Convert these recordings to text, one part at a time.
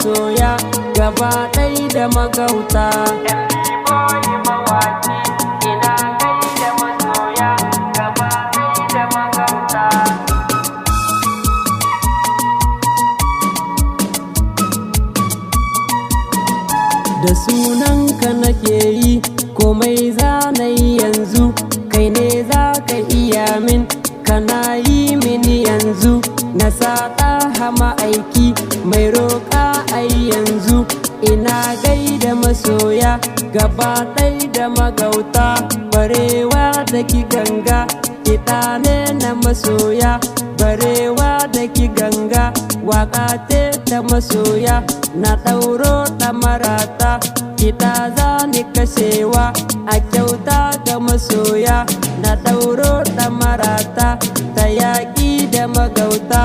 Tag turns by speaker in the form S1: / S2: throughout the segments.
S1: masoya gaba ɗai da magauta. Boy mawaki ina gaida masoya gaba ɗai da magauta. Da sunanka nake yi komai zanayi yanzu, kai ne za ka iya min kana yi mini yanzu. Na saɗa hama aiki mai roƙa ai yanzu, ina gaida masoya gaba ɗai da magauta. Barewa da ki ganga kiɗa ne na masoya, barewa da ki ganga waƙa ce ta masoya. Na ɗauro ɗamarata kiɗa za ni kashewa a kyauta ga masoya. Na ɗauro ɗamarata ta yaƙi da magauta.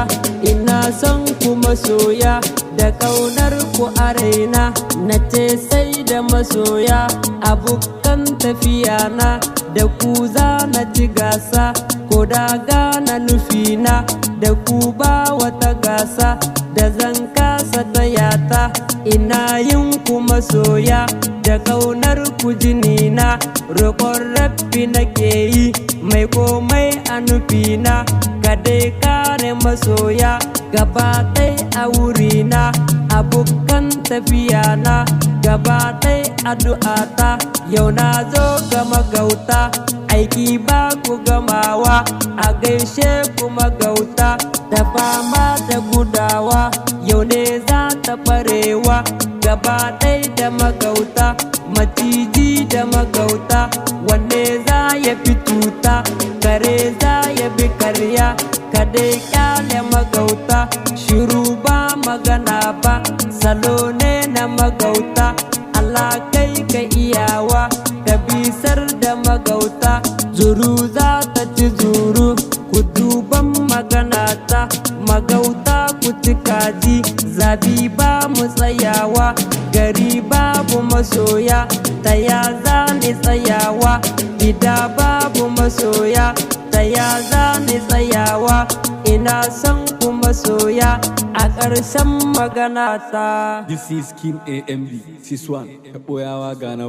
S1: Ina son ku masoya da ƙaunar ku a raina, na ce sai da masoya abokan tafiya na. Da ku za na ci gasa ko da gana nufina, da ku ba wata gasa da zan kasa tayata. Ina yin ku masoya da ƙaunar ku jinina, roƙon rabbi nake yi mai komai a nufina. Ka dai kare masoya gaba ɗai a wurina, abokan tafiya na gaba ɗai addu'ata. Yau na zo ga magauta aiki ba ku gamawa, a gaishe ku magauta da fama da gudawa. Yau ne za ta farewa gaba ɗai da magauta, maciji da magauta wanne za ya fi tuta. Kare za ya bi karya ka dai kyale magauta, shiru ba magana ba salo ne na magauta. Allah kai ka iyawa ka bisar da magauta, zuru za ta ci zuru ku duban magana ta. Magauta ku ci kaji zabi ba mu tsayawa, gari babu masoya ta ya za ni tsayawa. Gida babu masoya ta ya za ni tsayawa. Ina son ku masoya a ƙarshen magana ta.
S2: This is King AMB, this one, Boyawa Ghana,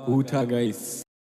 S2: Uta guys.